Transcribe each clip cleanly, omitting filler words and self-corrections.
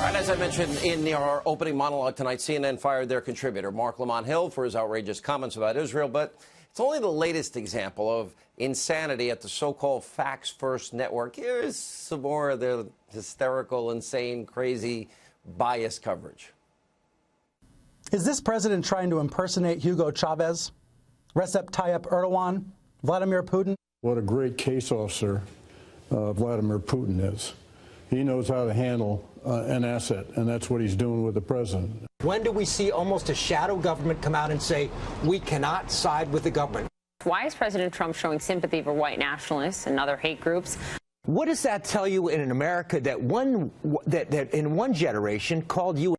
And as I mentioned in our opening monologue tonight, CNN fired their contributor, Marc Lamont Hill, for his outrageous comments about Israel. But it's only the latest example of insanity at the so-called Facts First network. Here's some more of their hysterical, insane, crazy, biased coverage. Is this president trying to impersonate Hugo Chavez, Recep Tayyip Erdogan, Vladimir Putin? What a great case officer Vladimir Putin is. He knows how to handle an asset, and that's what he's doing with the president. When do we see almost a shadow government come out and say, we cannot side with the government? Why is President Trump showing sympathy for white nationalists and other hate groups? What does that tell you in America that in one generation called you?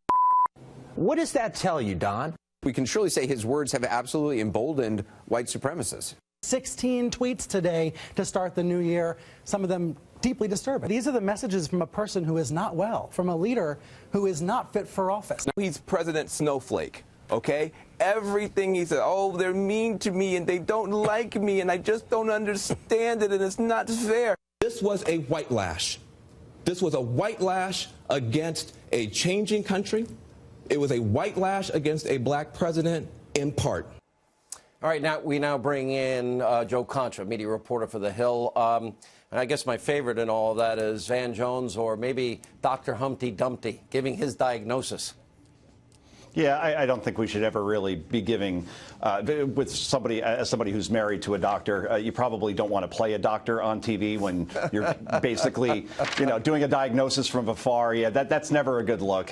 What does that tell you, Don? We can surely say his words have absolutely emboldened white supremacists. 16 tweets today to start the new year, some of them deeply disturbing. These are the messages from a person who is not well, from a leader who is not fit for office. He's President Snowflake, okay? Everything he said, oh, they're mean to me and they don't like me and I just don't understand it and it's not fair. This was a white lash. This was a white lash against a changing country. It was a white lash against a black president in part. All right, we now bring in Joe Concha, media reporter for The Hill. And I guess my favorite in all of that is Van Jones or maybe Dr. Humpty Dumpty giving his diagnosis. Yeah, I don't think we should ever really be giving, with somebody, as somebody who's married to a doctor, you probably don't want to play a doctor on TV when you're basically, doing a diagnosis from afar. Yeah, that's never a good look.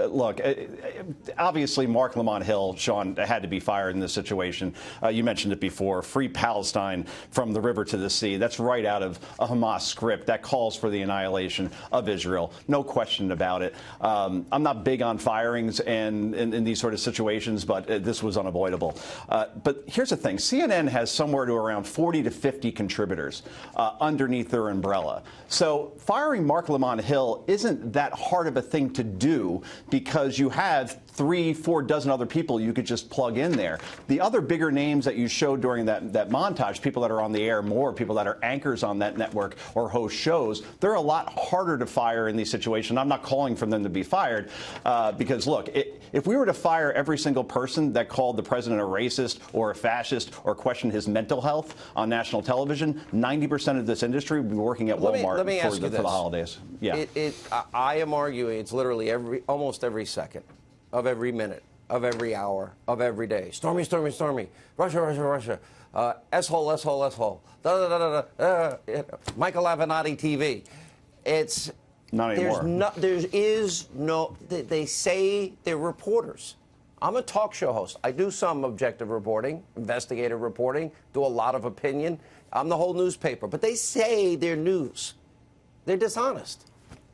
Look, obviously, Marc Lamont Hill, Sean, had to be fired in this situation. You mentioned it before. Free Palestine from the river to the sea. That's right out of a Hamas script that calls for the annihilation of Israel. No question about it. I'm not big on firings and in these sort of situations, but this was unavoidable. But here's the thing. CNN has somewhere to around 40 to 50 contributors underneath their umbrella. So firing Marc Lamont Hill isn't that hard of a thing to do because you have 3-4 dozen other people you could just plug in there. The other bigger names that you showed during that montage, people that are on the air more, people that are anchors on that network or host shows, they're a lot harder to fire in these situations. I'm not calling for them to be fired because, look, if we were to fire every single person that called the president a racist or a fascist or questioned his mental health on national television, 90% of this industry would be working at Walmart for the holidays. Yeah. I am arguing it's literally almost every second of every minute, of every hour, of every day. Stormy, stormy, stormy. Russia, Russia, Russia. S-hole, S-hole, S-hole. Michael Avenatti TV. It's not anymore. They say they're reporters. I'm a talk show host. I do some objective reporting, investigative reporting, do a lot of opinion. I'm the whole newspaper. But they say they're news. They're dishonest.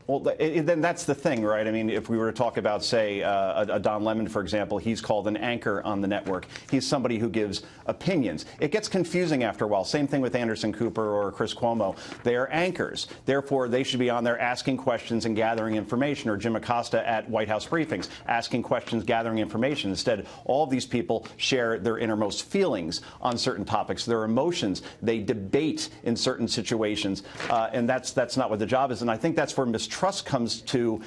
Well, then that's the thing, right? I mean, if we were to talk about, say, a Don Lemon, for example, he's called an anchor on the network. He's somebody who gives opinions. It gets confusing after a while. Same thing with Anderson Cooper or Chris Cuomo. They are anchors. Therefore, they should be on there asking questions and gathering information, or Jim Acosta at White House briefings, asking questions, gathering information. Instead, all of these people share their innermost feelings on certain topics, their emotions. They debate in certain situations, and that's not what the job is. And I think that's where mistrust comes to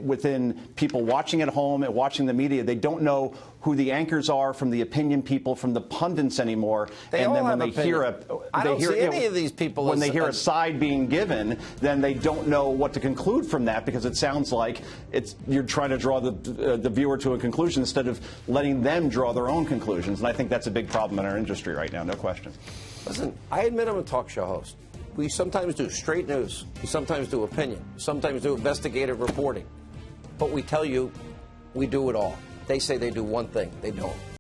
within people watching at home and watching the media. They don't know who the anchors are from the opinion people, from the pundits anymore. And then when they hear any of these people when they hear a side being given, then they don't know what to conclude from that because it sounds like you're trying to draw the viewer to a conclusion instead of letting them draw their own conclusions. And I think that's a big problem in our industry right now, no question. Listen, I admit I'm a talk show host. We sometimes do straight news. We sometimes do opinion. Sometimes do investigative reporting. But we tell you we do it all. They say they do one thing. They don't.